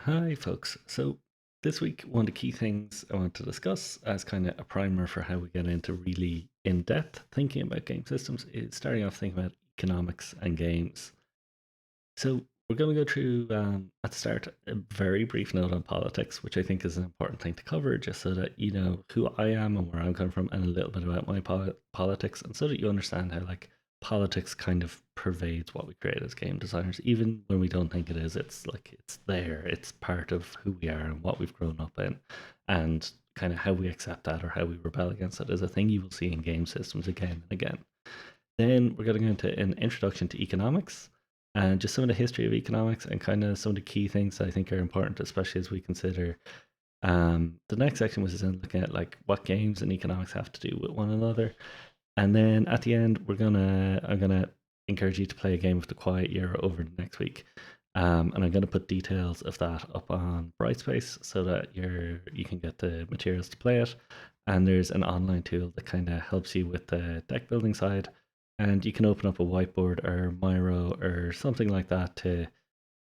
Hi, folks. So, this week, one of the key things I want to discuss as kind of a primer for how we get into really in depth thinking about game systems is starting off thinking about economics and games. So, we're going to go through at the start a very brief note on politics, which I think is an important thing to cover, just so that you know who I am and where I'm coming from, and a little bit about my politics, and so that you understand how politics kind of pervades what we create as game designers, even when we don't think it is. It's like it's there. It's part of who we are and what we've grown up in, and kind of how we accept that or how we rebel against it is a thing you will see in game systems again and again. Then we're going to go into an introduction to economics and just some of the history of economics and kind of some of the key things that I think are important, especially as we consider the next section, which is in looking at like what games and economics have to do with one another. And then at the end, I'm gonna encourage you to play a game of the Quiet Year over the next week. And I'm going to put details of that up on Brightspace so that you can get the materials to play it. And there's an online tool that kind of helps you with the deck building side. And you can open up a whiteboard or Miro or something like that to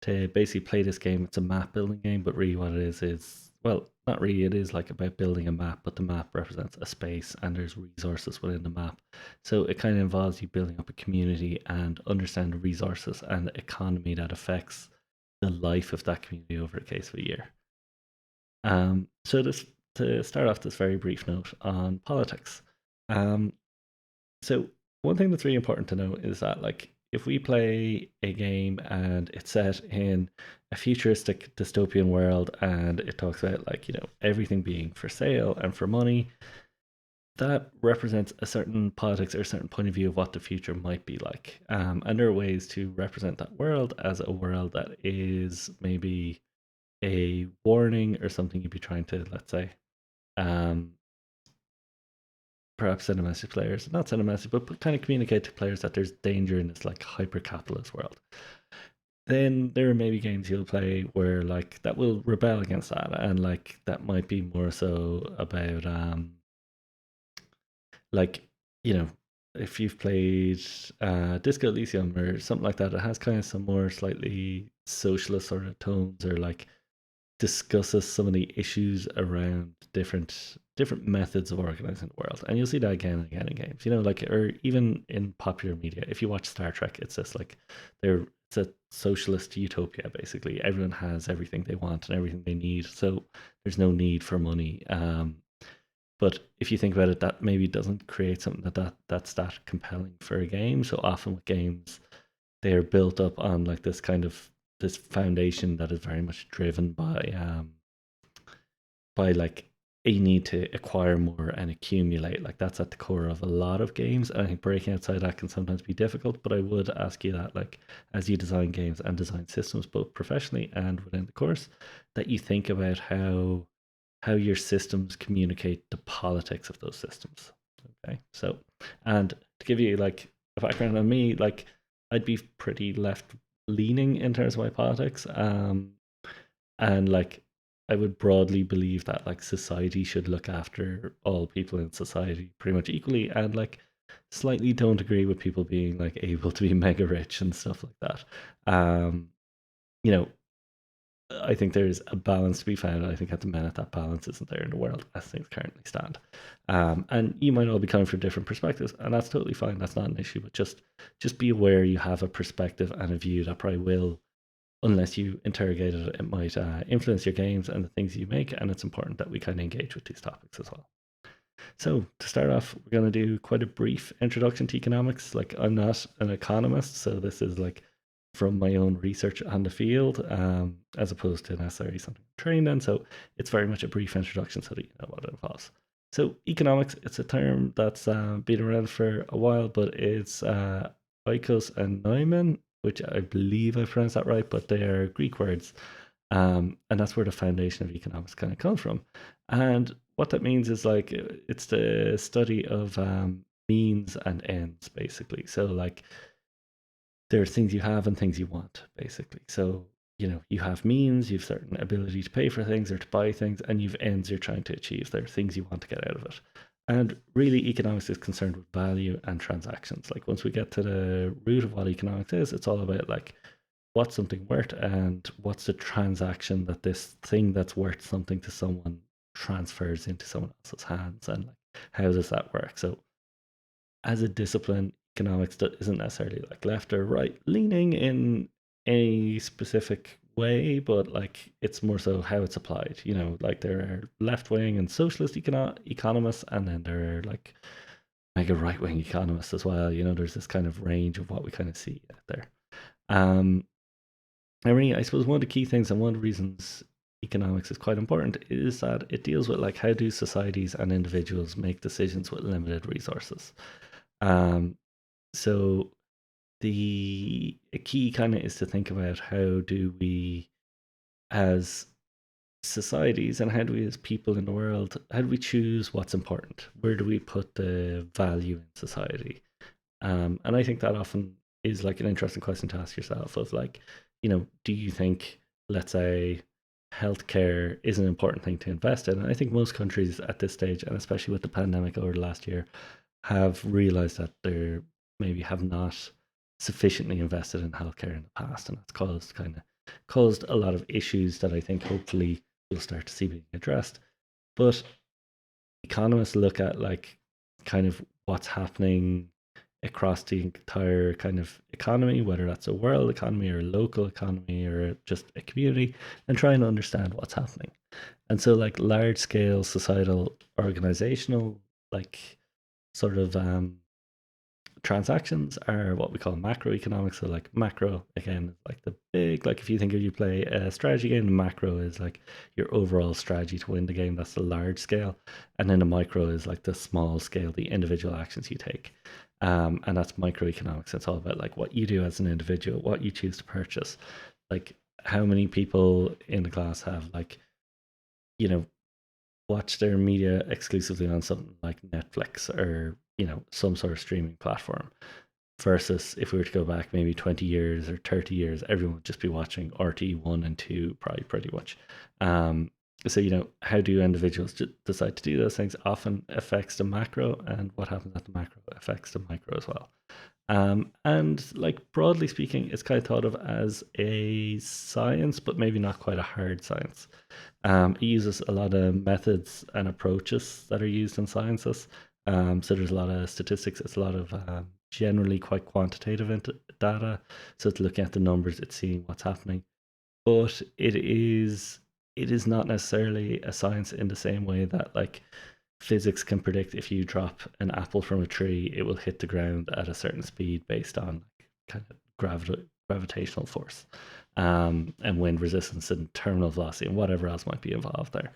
basically play this game. It's a map building game, but really what it is well, not really. It is like about building a map, but the map represents a space and there's resources within the map. So it kind of involves you building up a community and understand the resources and the economy that affects the life of that community over the case of a year. So this to start off this very brief note on politics. Um, so one thing that's really important to know is that like if we play a game and it's set in a futuristic dystopian world and it talks about like, everything being for sale and for money, that represents a certain politics or a certain point of view of what the future might be like. And there are ways to represent that world as a world that is maybe a warning or something you'd be trying to, let's say, um, perhaps send a message to players, not send a message, but kind of communicate to players that there's danger in this like hyper capitalist world. Then there are maybe games you'll play where like that will rebel against that, and like that might be more so about like you know if you've played Disco Elysium or something like that, it has kind of some more slightly socialist sort of tones or like discusses some of the issues around different methods of organizing the world, and you'll see that again and again in games. Like or even in popular media. If you watch Star Trek, it's just like it's a socialist utopia. Basically, everyone has everything they want and everything they need, so there's no need for money. But if you think about it, that maybe doesn't create something that's that compelling for a game. So often with games, they're built up on like this foundation that is very much driven by like a need to acquire more and accumulate. Like that's at the core of a lot of games. And I think breaking outside that can sometimes be difficult. But I would ask you that, like, as you design games and design systems, both professionally and within the course, that you think about how your systems communicate the politics of those systems. Okay, so and to give you like a background on me, like I'd be pretty left leaning in terms of my politics. And like I would broadly believe that like society should look after all people in society pretty much equally, and like slightly don't agree with people being like able to be mega rich and stuff like that. Um, you know, I think there's a balance to be found. I think at the minute that balance isn't there in the world as things currently stand. And you might all be coming from different perspectives, and that's totally fine. That's not an issue. But just be aware you have a perspective and a view that probably will, unless you interrogate it, it might influence your games and the things you make. And it's important that we kind of engage with these topics as well. So to start off, we're going to do quite a brief introduction to economics. Like I'm not an economist, so this is like from my own research on the field, as opposed to necessarily something I'm trained in. So it's very much a brief introduction so that you know what it involves. So economics, it's a term that's been around for a while, but it's Oikos and Neumann, which I believe I pronounced that right, but they are Greek words. And that's where the foundation of economics kind of comes from. And what that means is like it's the study of means and ends, basically. So like there are things you have and things you want, basically. So you have means, you've certain ability to pay for things or to buy things, and you've ends you're trying to achieve. There are things you want to get out of it. And really, economics is concerned with value and transactions. Like once we get to the root of what economics is, it's all about like what's something worth, and what's the transaction that this thing that's worth something to someone transfers into someone else's hands, and like how does that work? So as a discipline, economics isn't necessarily like left or right leaning in a specific way, but like it's more so how it's applied. Like there are left wing and socialist economists, and then there are like mega right wing economists as well. There's this kind of range of what we kind of see out there. Um, I mean, I suppose one of the key things and one of the reasons economics is quite important is that it deals with like how do societies and individuals make decisions with limited resources. Um, so the key kind of is to think about how do we as societies and how do we as people in the world, how do we choose what's important? Where do we put the value in society? And I think that often is like an interesting question to ask yourself of like, do you think, let's say, healthcare is an important thing to invest in? And I think most countries at this stage, and especially with the pandemic over the last year, have realized that they maybe have not sufficiently invested in healthcare in the past, and that's caused a lot of issues that I think hopefully you'll start to see being addressed. But economists look at like kind of what's happening across the entire kind of economy, whether that's a world economy or a local economy or just a community, and try and understand what's happening. And so, like large scale societal organizational, like sort of transactions are what we call macroeconomics. So like macro again is like the big, like if you think of you play a strategy game, the macro is like your overall strategy to win the game. That's the large scale. And then the micro is like the small scale, the individual actions you take. And that's microeconomics. It's all about like what you do as an individual, what you choose to purchase. Like how many people in the class have like, you know, watch their media exclusively on something like Netflix or, some sort of streaming platform, versus if we were to go back maybe 20 years or 30 years, everyone would just be watching RT1 and 2 probably pretty much. So, how do individuals decide to do those things often affects the macro, and what happens at the macro affects the micro as well. And like broadly speaking, it's kind of thought of as a science, but maybe not quite a hard science. It uses a lot of methods and approaches that are used in sciences. So there's a lot of statistics. It's a lot of generally quite quantitative data. So it's looking at the numbers, it's seeing what's happening. But it is not necessarily a science in the same way that like physics can predict if you drop an apple from a tree, it will hit the ground at a certain speed based on like, kind of gravitational force, and wind resistance and terminal velocity and whatever else might be involved there.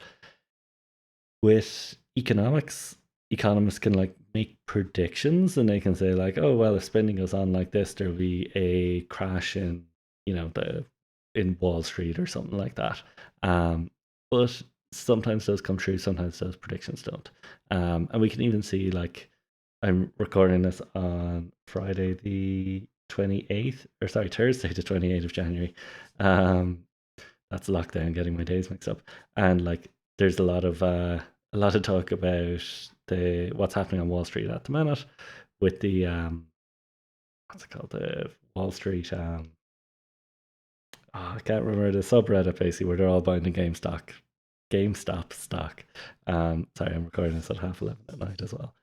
With economics, economists can like make predictions, and they can say like, oh well, if spending goes on like this, there'll be a crash in the in Wall Street or something like that. But sometimes those come true, sometimes those predictions don't. And we can even see like I'm recording this on Friday the 28th, or sorry, Thursday the 28th of January. Um, that's lockdown, getting my days mixed up. And like there's a lot of talk about the what's happening on Wall Street at the minute with the what's it called, the Wall Street I can't remember the subreddit basically where they're all buying the GameStop stock. Sorry, I'm recording this at 11:30 at night as well.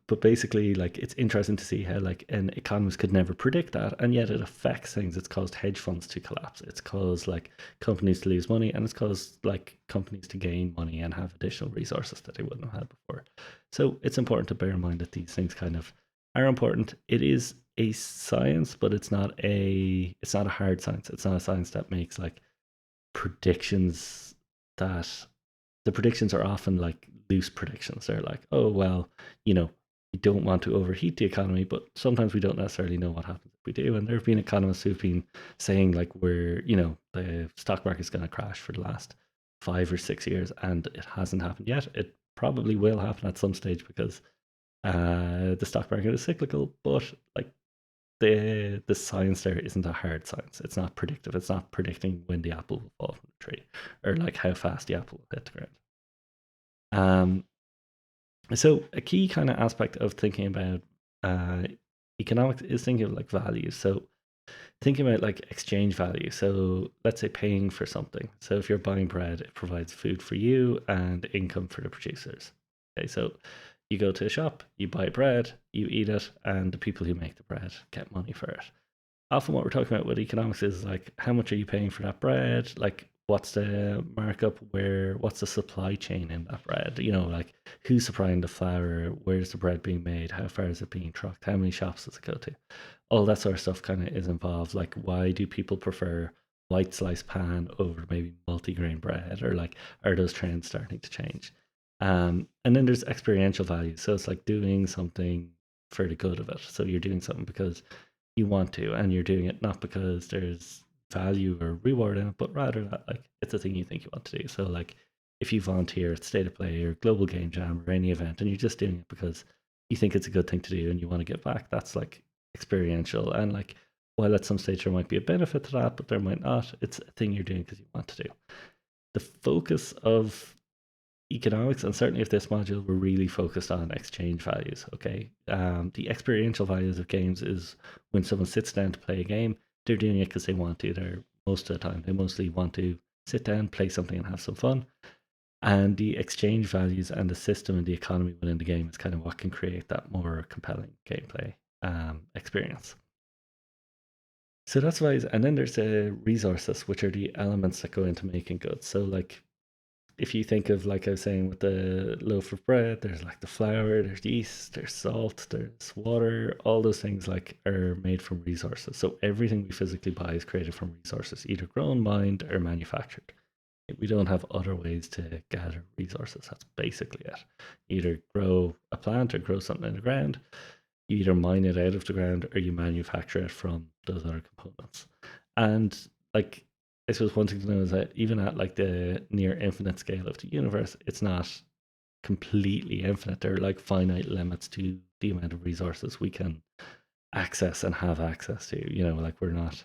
But basically, like it's interesting to see how like an economist could never predict that, and yet it affects things. It's caused hedge funds to collapse. It's caused like companies to lose money, and it's caused like companies to gain money and have additional resources that they wouldn't have had before. So it's important to bear in mind that these things kind of are important. It is a science, but it's not a hard science. It's not a science that makes like predictions that the predictions are often like loose predictions. They're like, oh well, we don't want to overheat the economy, but sometimes we don't necessarily know what happens if we do. And there have been economists who've been saying like the stock market's going to crash for the last 5 or 6 years, and it hasn't happened yet. It probably will happen at some stage because the stock market is cyclical, but like the science there isn't a hard science. It's not predictive. It's not predicting when the apple will fall from the tree or like how fast the apple will hit the ground. Um, so a key kind of aspect of thinking about uh, economics is thinking of like values. So thinking about like exchange value. So let's say paying for something. So if you're buying bread, it provides food for you and income for the producers. Okay, so you go to a shop, you buy bread, you eat it, and the people who make the bread get money for it. Often what we're talking about with economics is like how much are you paying for that bread? Like what's the markup, what's the supply chain in that bread? Like who's supplying the flour, where's the bread being made, how far is it being trucked, how many shops does it go to? All that sort of stuff kind of is involved. Like why do people prefer white sliced pan over maybe multi-grain bread, or like are those trends starting to change? And then there's experiential value. So it's like doing something for the good of it. So you're doing something because you want to, and you're doing it not because there's value or reward in it, but rather that like it's a thing you think you want to do. So like if you volunteer at State of Play or Global Game Jam or any event, and you're just doing it because you think it's a good thing to do and you want to give back, that's like experiential. And like while at some stage there might be a benefit to that, but there might not, it's a thing you're doing because you want to do. The focus of economics, and certainly if this module, we're really focused on exchange values. Okay, the experiential values of games is when someone sits down to play a game, they're doing it because they want to. They're most of the time they mostly want to sit down, play something, and have some fun. And the exchange values and the system and the economy within the game is kind of what can create that more compelling gameplay experience. So that's why, and then there's the resources, which are the elements that go into making goods. So like if you think of, like I was saying with the loaf of bread, there's like the flour, there's yeast, there's salt, there's water. All those things like are made from resources. So everything we physically buy is created from resources, either grown, mined, or manufactured. We don't have other ways to gather resources. That's basically it. Either grow a plant or grow something in the ground. You either mine it out of the ground or you manufacture it from those other components. And like I suppose one thing to know is that even at like the near infinite scale of the universe, it's not completely infinite. There are like finite limits to the amount of resources we can access and have access to. Like we're not,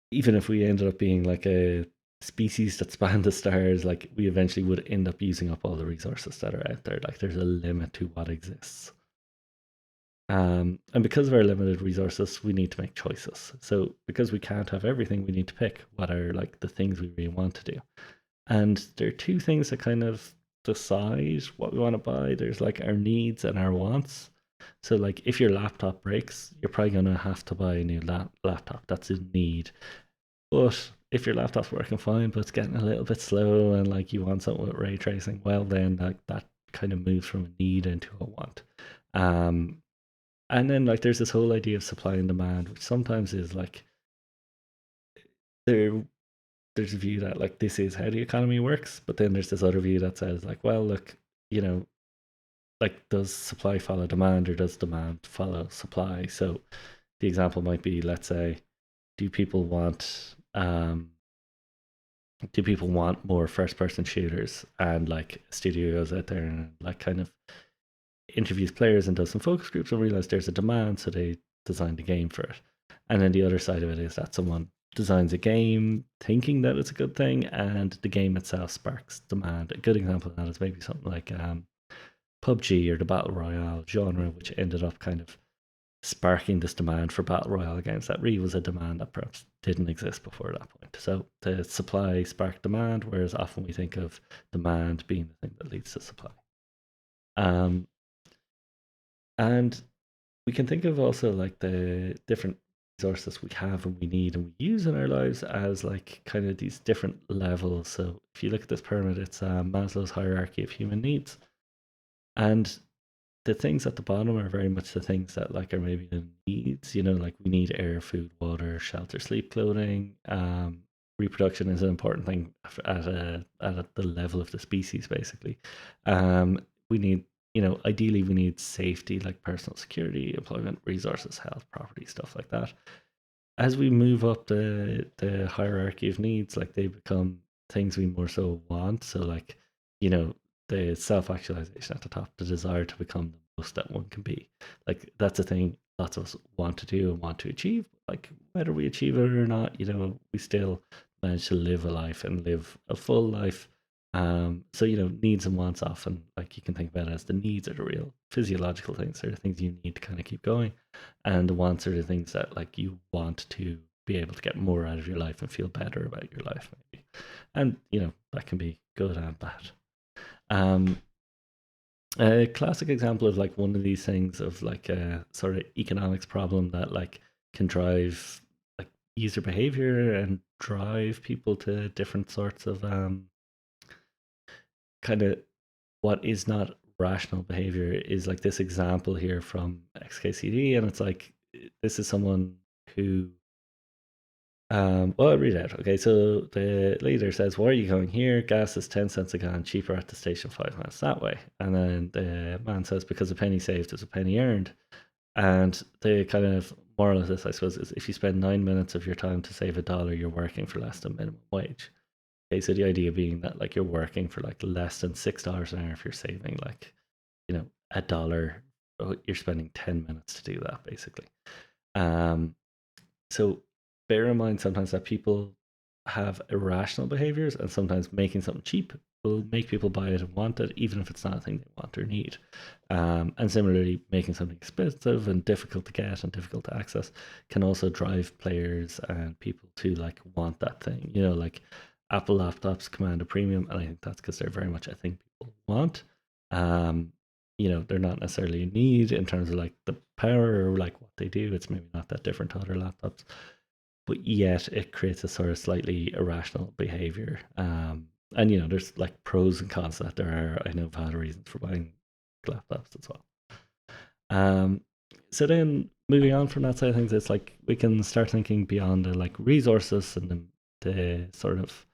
even if we ended up being like a species that spanned the stars, like we eventually would end up using up all the resources that are out there. Like there's a limit to what exists. And because of our limited resources, we need to make choices. So because we can't have everything, we need to pick what are like the things we really want to do. And there are two things that kind of decide what we want to buy. There's like our needs and our wants. So like if your laptop breaks, you're probably gonna have to buy a new laptop. That's a need. But if your laptop's working fine, but it's getting a little bit slow and like you want something with ray tracing, well then like that kind of moves from a need into a want. Um, and then like there's this whole idea of supply and demand, which sometimes is like there there's a view that like this is how the economy works, but then there's this other view that says like, well, look, you know, like does supply follow demand or does demand follow supply? So the example might be, let's say, do people want more first person shooters, and like a studio goes out there and like kind of interviews players and does some focus groups and realize there's a demand, so they designed a game for it. And then the other side of it is that someone designs a game thinking that it's a good thing, and the game itself sparks demand. A good example of that is maybe something like PUBG or the Battle Royale genre, which ended up kind of sparking this demand for Battle Royale games that really was a demand that perhaps didn't exist before that point. So the supply sparked demand, whereas often we think of demand being the thing that leads to supply. Um, and we can think of also like the different resources we have and we need and we use in our lives as like kind of these different levels. So if you look at this pyramid, it's Maslow's hierarchy of human needs, and the things at the bottom are very much the things that like are maybe the needs. Like we need air, food, water, shelter, sleep, clothing. Reproduction is an important thing at the level of the species, basically. We need, ideally we need safety, like personal security, employment, resources, health, property, stuff like that. As we move up the hierarchy of needs, like they become things we more so want. So like, you know, the self-actualization at the top, the desire to become the most that one can be. Like that's a thing lots of us want to do and want to achieve. Like whether we achieve it or not, we still manage to live a life and live a full life So needs and wants often, like, you can think about it as the needs are the real physiological things. They're the things you need to kind of keep going, and the wants are the things that like you want to be able to get more out of your life and feel better about your life, maybe. And that can be good and bad. Um, a classic example of like one of these things of like a sort of economics problem that like can drive like user behavior and drive people to different sorts of kind of what is not rational behavior is like this example here from XKCD, and it's like this is someone who well, I'll read it out. Okay, so the leader says, "Why are you going here? Gas is 10 cents a gallon cheaper at the station 5 minutes that way." And then the man says, "Because a penny saved is a penny earned." And the kind of moral of this, I suppose, is if you spend 9 minutes of your time to save $1, you're working for less than minimum wage. Okay, so the idea being that like you're working for like less than $6 an hour if you're saving like $1. You're spending 10 minutes to do that basically. So bear in mind sometimes that people have irrational behaviors, and sometimes making something cheap will make people buy it and want it, even if it's not a thing they want or need. And similarly, making something expensive and difficult to get and difficult to access can also drive players and people to like want that thing. Like Apple laptops command a premium, and I think that's because they're very much a thing people want. Um, they're not necessarily a need in terms of like the power or like what they do. It's maybe not that different to other laptops, but yet it creates a sort of slightly irrational behavior. And there's like pros and cons that there are. I know valid reasons for buying laptops as well. Um, so then moving on from that side of things, it's like we can start thinking beyond the like resources and the sort of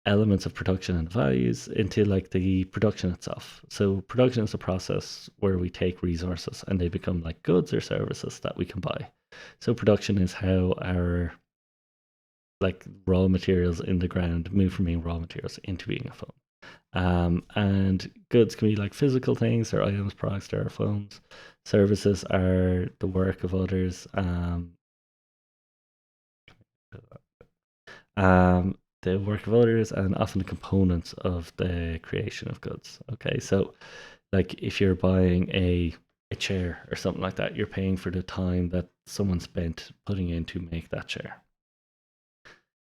elements of production and values into like the production itself. So production is a process where we take resources and they become like goods or services that we can buy. So production is how our like raw materials in the ground move from being raw materials into being a phone. And goods can be like physical things or items, products, there are phones. Services are the work of others. The work of others and often the components of the creation of goods. Okay, so like if you're buying a chair or something like that, you're paying for the time that someone spent putting in to make that chair.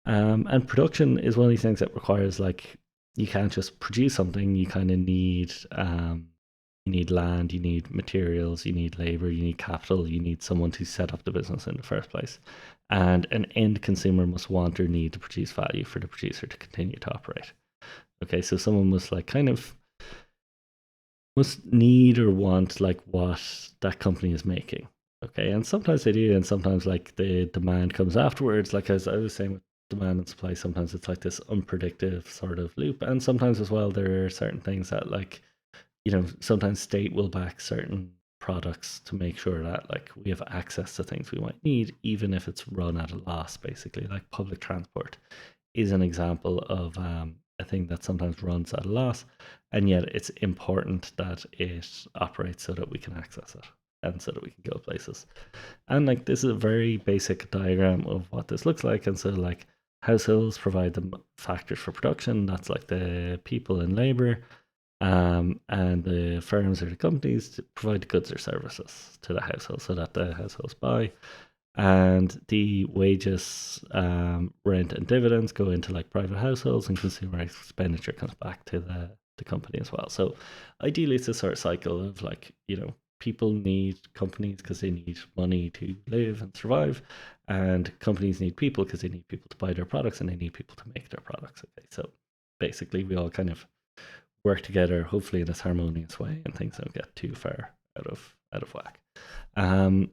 And production is one of these things that requires like you can't just produce something. You kind of need you need land, you need materials, you need labor, you need capital, you need someone to set up the business in the first place. And an end consumer must want or need to produce value for the producer to continue to operate. Okay, so someone must like kind of must need or want like what that company is making. Okay, and sometimes they do, and sometimes like the demand comes afterwards. Like as I was saying with demand and supply, sometimes it's like this unpredictable sort of loop, and sometimes as well there are certain things that like sometimes state will back certain products to make sure that like we have access to things we might need, even if it's run at a loss. Basically, like public transport is an example of a thing that sometimes runs at a loss, and yet it's important that it operates so that we can access it and so that we can go places. And like this is a very basic diagram of what this looks like. And so like households provide the factors for production. That's like the people and labor. And the firms or the companies provide the goods or services to the household so that the households buy. And the wages, rent, and dividends go into like private households, and consumer expenditure comes back to the company as well. So ideally, it's a sort of cycle of like, people need companies because they need money to live and survive, and companies need people because they need people to buy their products and they need people to make their products. Okay, so basically, we all kind of work together, hopefully in this harmonious way, and things don't get too far out of whack. An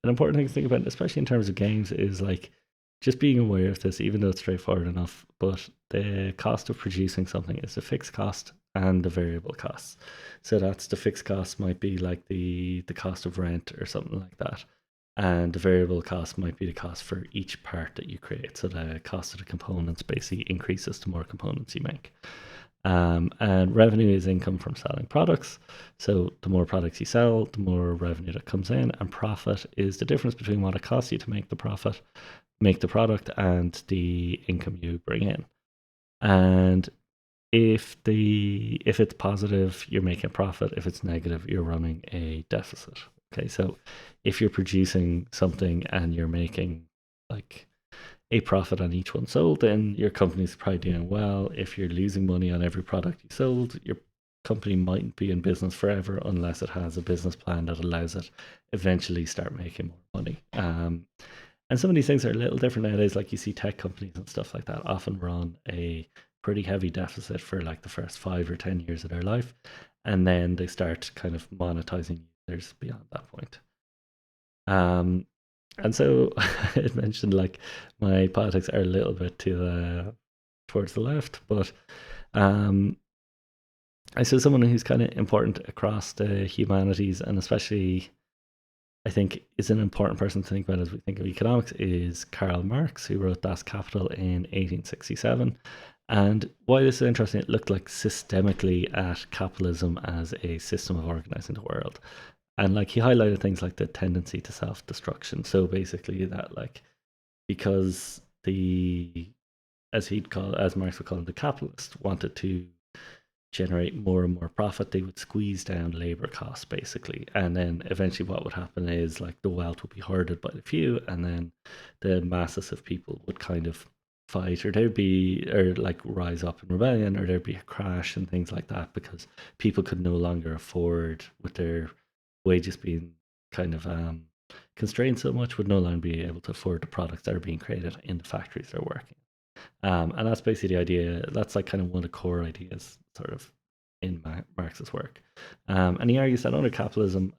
important thing to think about, especially in terms of games, is like just being aware of this, even though it's straightforward enough. But the cost of producing something is the fixed cost and the variable costs. So that's the fixed cost might be like the cost of rent or something like that. And the variable cost might be the cost for each part that you create. So the cost of the components basically increases the more components you make. And revenue is income from selling products. So the more products you sell, the more revenue that comes in. And profit is the difference between what it costs you to make the product, and the income you bring in. And if it's positive, you're making a profit. If it's negative, you're running a deficit. Okay, so if you're producing something and you're making like a profit on each one sold, then your company's probably doing well. If you're losing money on every product you sold, your company mightn't be in business forever unless it has a business plan that allows it eventually start making more money. And some of these things are a little different nowadays. Like you see tech companies and stuff like that often run a pretty heavy deficit for like the first 5 or 10 years of their life, and then they start kind of monetizing users beyond that point. Um, and so I mentioned like my politics are a little bit to the towards the left, but um, I see someone who's kind of important across the humanities, and especially I think is an important person to think about as we think of economics is Karl Marx, who wrote Das Kapital in 1867. And why this is interesting, it looked like systemically at capitalism as a system of organizing the world. And like he highlighted things like the tendency to self-destruction. So basically that like because the as Marx would call him, the capitalist wanted to generate more and more profit, they would squeeze down labor costs basically. And then eventually what would happen is like the wealth would be hoarded by the few, and then the masses of people would kind of fight, or there'd be or like rise up in rebellion, or there'd be a crash and things like that because people could no longer afford, with their wages being kind of constrained so much, would no longer be able to afford the products that are being created in the factories they're working. And that's basically the idea. That's like kind of one of the core ideas, sort of, in Marx's work. And he argues that under capitalism,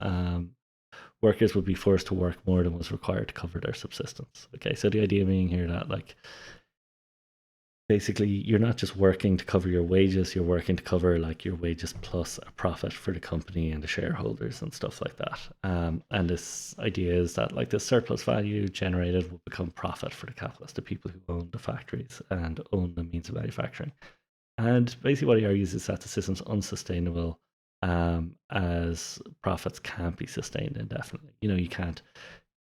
workers would be forced to work more than was required to cover their subsistence. Okay, so the idea being here that like basically you're not just working to cover your wages, you're working to cover like your wages plus a profit for the company and the shareholders and stuff like that. And this idea is that like the surplus value generated will become profit for the capitalists, the people who own the factories and own the means of manufacturing. And basically what he argues is that the system's unsustainable, as profits can't be sustained indefinitely. You know, you can't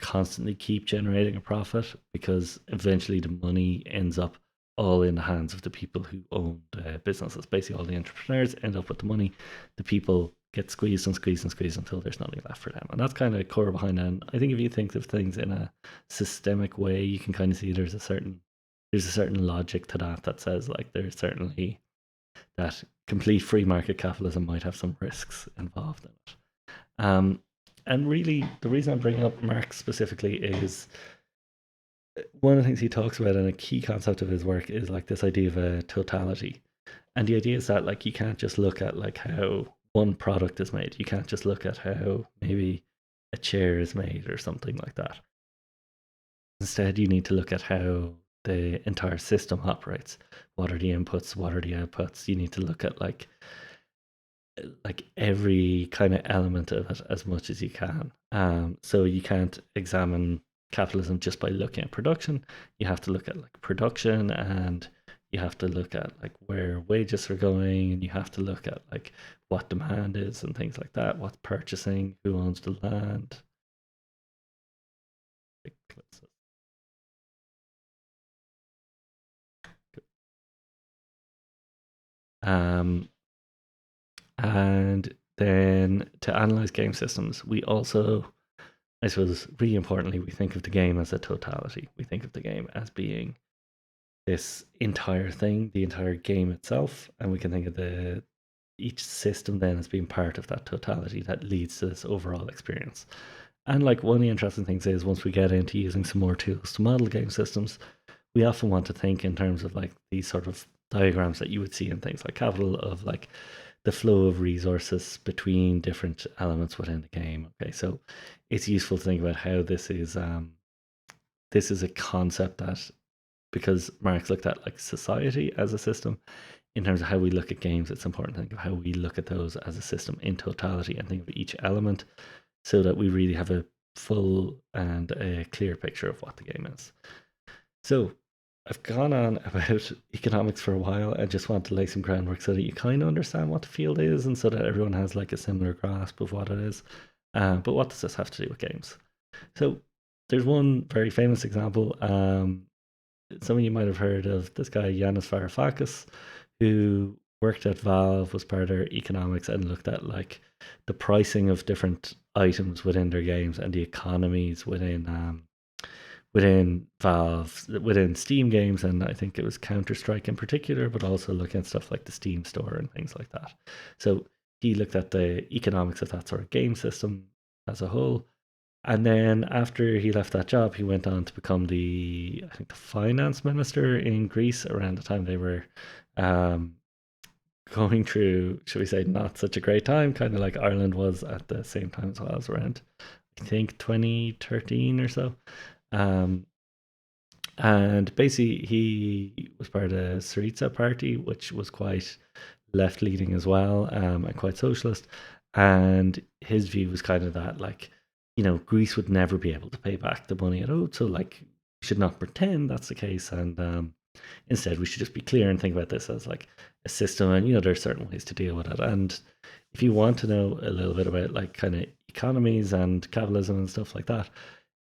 constantly keep generating a profit because eventually the money ends up all in the hands of the people who own the businesses. Basically, all the entrepreneurs end up with the money. The people get squeezed and squeezed and squeezed until there's nothing left for them. And that's kind of core behind it. And I think if you think of things in a systemic way, you can kind of see there's a certain logic to that that says like there's certainly that complete free market capitalism might have some risks involved in it. And really, the reason I'm bringing up Marx specifically is one of the things he talks about, and a key concept of his work is like this idea of a totality. And the idea is that like you can't just look at like how one product is made. You can't just look at how maybe a chair is made or something like that. Instead, you need to look at how the entire system operates. What are the inputs? What are the outputs? You need to look at like every kind of element of it as much as you can. So you can't examine capitalism just by looking at production. You have to look at like production, and you have to look at like where wages are going, and you have to look at like what demand is and things like that. What's purchasing? Who owns the land? Um, and then to analyze game systems, we also, I suppose, really importantly, we think of the game as a totality. We think of the game as being this entire thing, the entire game itself, and we can think of the each system then as being part of that totality that leads to this overall experience. And like one of the interesting things is once we get into using some more tools to model game systems, we often want to think in terms of like these sort of diagrams that you would see in things like Capital, of like the flow of resources between different elements within the game. Okay, so it's useful to think about how this is a concept that, because Marx looked at like society as a system, in terms of how we look at games, it's important to think of how we look at those as a system in totality and think of each element so that we really have a full and a clear picture of what the game is. So I've gone on about economics for a while. I just want to lay some groundwork so that you kind of understand what the field is and so that everyone has like a similar grasp of what it is. But what does this have to do with games? So there's one very famous example. Some of you might have heard of this guy, Yanis Varoufakis, who worked at Valve, was part of their economics, and looked at like the pricing of different items within their games and the economies within Valve, within Steam games, and I think it was Counter Strike in particular, but also looking at stuff like the Steam store and things like that. So he looked at the economics of that sort of game system as a whole. And then after he left that job, he went on to become I think, the finance minister in Greece around the time they were um, going through, should we say, not such a great time, kind of like Ireland was at the same time as well, as around, I think, 2013 or so. Um, and basically, he was part of the Syriza party, which was quite left leaning as well, and quite socialist. And his view was kind of that, like, Greece would never be able to pay back the money it owed. So, like, we should not pretend that's the case. And instead, we should just be clear and think about this as like a system. And, there are certain ways to deal with it. And if you want to know a little bit about like kind of economies and capitalism and stuff like that,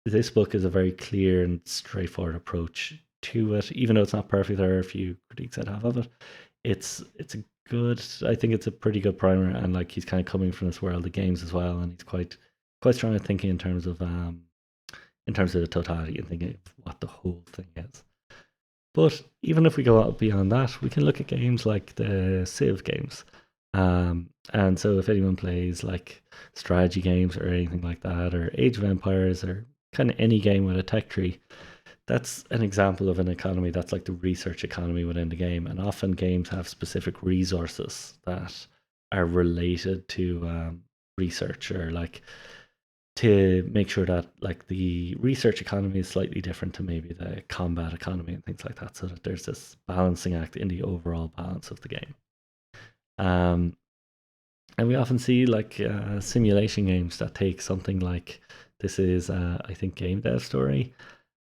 this book is a very clear and straightforward approach to it. Even though it's not perfect, there are a few critiques I have of it. It's a good. I think it's a pretty good primer, and like he's kind of coming from this world of games as well, and he's quite strong at thinking in terms of the totality and thinking of what the whole thing is. But even if we go out beyond that, we can look at games like the Civ games. And so if anyone plays like strategy games or anything like that, or Age of Empires, or kind of any game with a tech tree, that's an example of an economy that's like the research economy within the game. And often games have specific resources that are related to research, or like to make sure that like the research economy is slightly different to maybe the combat economy and things like that, so that there's this balancing act in the overall balance of the game. Um, and we often see like simulation games that take something like this is I think Game Dev Story,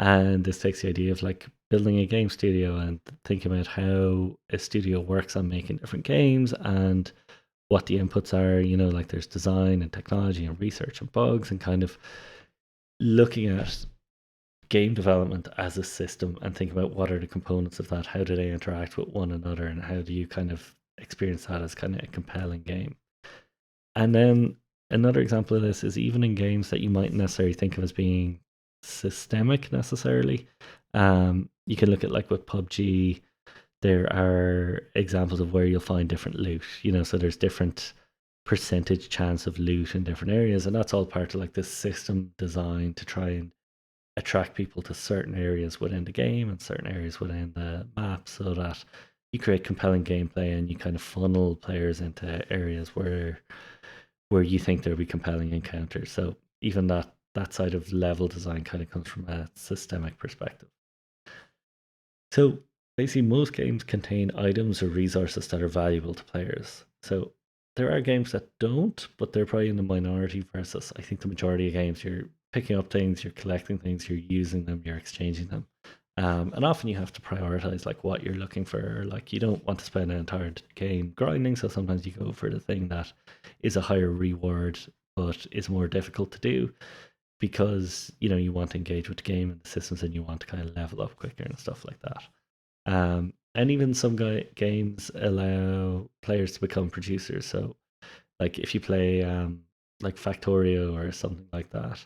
and this takes the idea of like building a game studio and thinking about how a studio works on making different games and what the inputs are, like there's design and technology and research and bugs, and kind of looking at game development as a system and think about what are the components of that, how do they interact with one another, and how do you kind of experience that as kind of a compelling game. And then another example of this is even in games that you might necessarily think of as being systemic necessarily. You can look at like with PUBG, there are examples of where you'll find different loot, so there's different percentage chance of loot in different areas, and that's all part of like this system design to try and attract people to certain areas within the game and certain areas within the map, so that you create compelling gameplay and you kind of funnel players into areas where you think there'll be compelling encounters. So even that side of level design kind of comes from a systemic perspective. So basically, most games contain items or resources that are valuable to players. So there are games that don't, but they're probably in the minority versus I think the majority of games you're picking up things, you're collecting things, you're using them, you're exchanging them. And often you have to prioritize like what you're looking for. Like you don't want to spend an entire game grinding, so sometimes you go for the thing that is a higher reward but is more difficult to do, because you want to engage with the game and the systems, and you want to kind of level up quicker and stuff like that. And even some games allow players to become producers. So, like if you play like Factorio or something like that,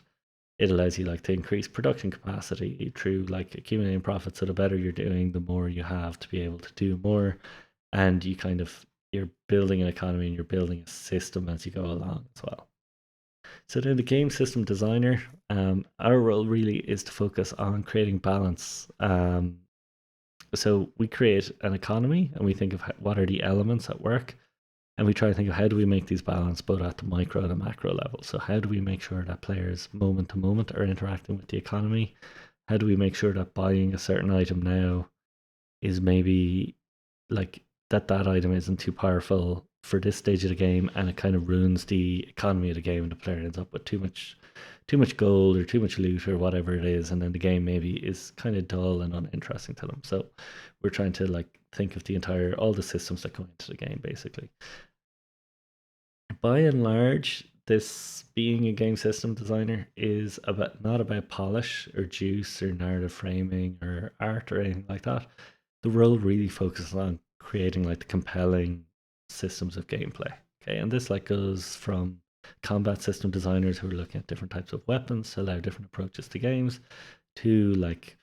it allows you like to increase production capacity through like accumulating profits. So the better you're doing, the more you have to be able to do more, and you're building an economy and you're building a system as you go along as well. So then the game system designer, our role really is to focus on creating balance. So we create an economy and we think of what are the elements at work, and we try to think of how do we make these balanced both at the micro and the macro level. So how do we make sure that players moment to moment are interacting with the economy? How do we make sure that buying a certain item now is maybe like that item isn't too powerful for this stage of the game, and it kind of ruins the economy of the game, and the player ends up with too much gold or too much loot or whatever it is, and then the game maybe is kind of dull and uninteresting to them. So we're trying to like think of all the systems that go into the game basically. By and large, this being a game system designer is about not about polish or juice or narrative framing or art or anything like that. The role really focuses on creating like the compelling systems of gameplay. Okay, and this like goes from combat system designers who are looking at different types of weapons to allow different approaches to games, to like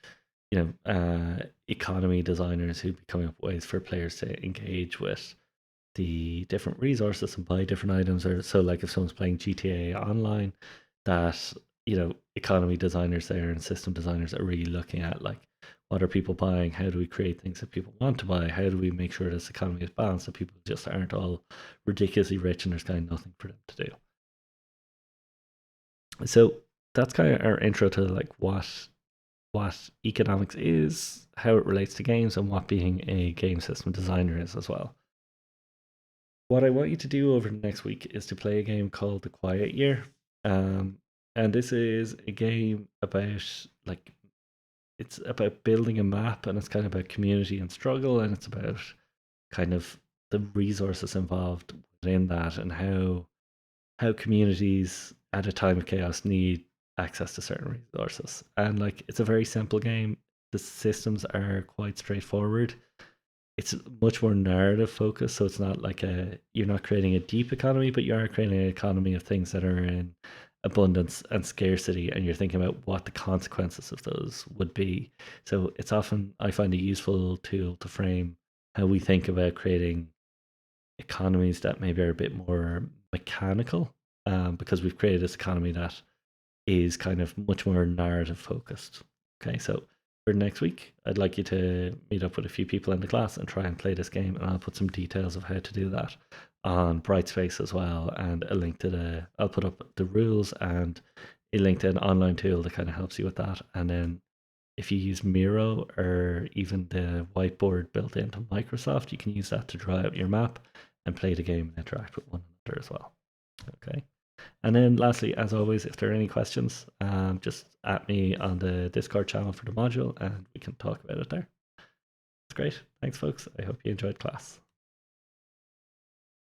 economy designers who be coming up with ways for players to engage with the different resources and buy different items. Or so like if someone's playing GTA online, that economy designers there and system designers are really looking at like what are people buying, how do we create things that people want to buy, how do we make sure this economy is balanced so people just aren't all ridiculously rich and there's kind of nothing for them to do. So that's kind of our intro to like what economics is, how it relates to games, and what being a game system designer is as well. What I want you to do over the next week is to play a game called The Quiet Year. Um, and this is a game about like it's about building a map, and it's kind of about community and struggle, and it's about kind of the resources involved within that, and how communities at a time of chaos need access to certain resources. And like it's a very simple game. The systems are quite straightforward. It's much more narrative focused, so it's not like you're not creating a deep economy, but you are creating an economy of things that are in abundance and scarcity, and you're thinking about what the consequences of those would be. So it's often, I find, a useful tool to frame how we think about creating economies that maybe are a bit more mechanical, because we've created this economy that is kind of much more narrative focused. Okay, so for next week, I'd like you to meet up with a few people in the class and try and play this game, and I'll put some details of how to do that on Brightspace as well, and a link to I'll put up the rules and a link to an online tool that kind of helps you with that. And then if you use Miro or even the whiteboard built into Microsoft, you can use that to draw out your map and play the game and interact with one another as well. Okay. And then lastly, as always, if there are any questions, just at me on the Discord channel for the module and we can talk about it there. That's great. Thanks, folks. I hope you enjoyed class.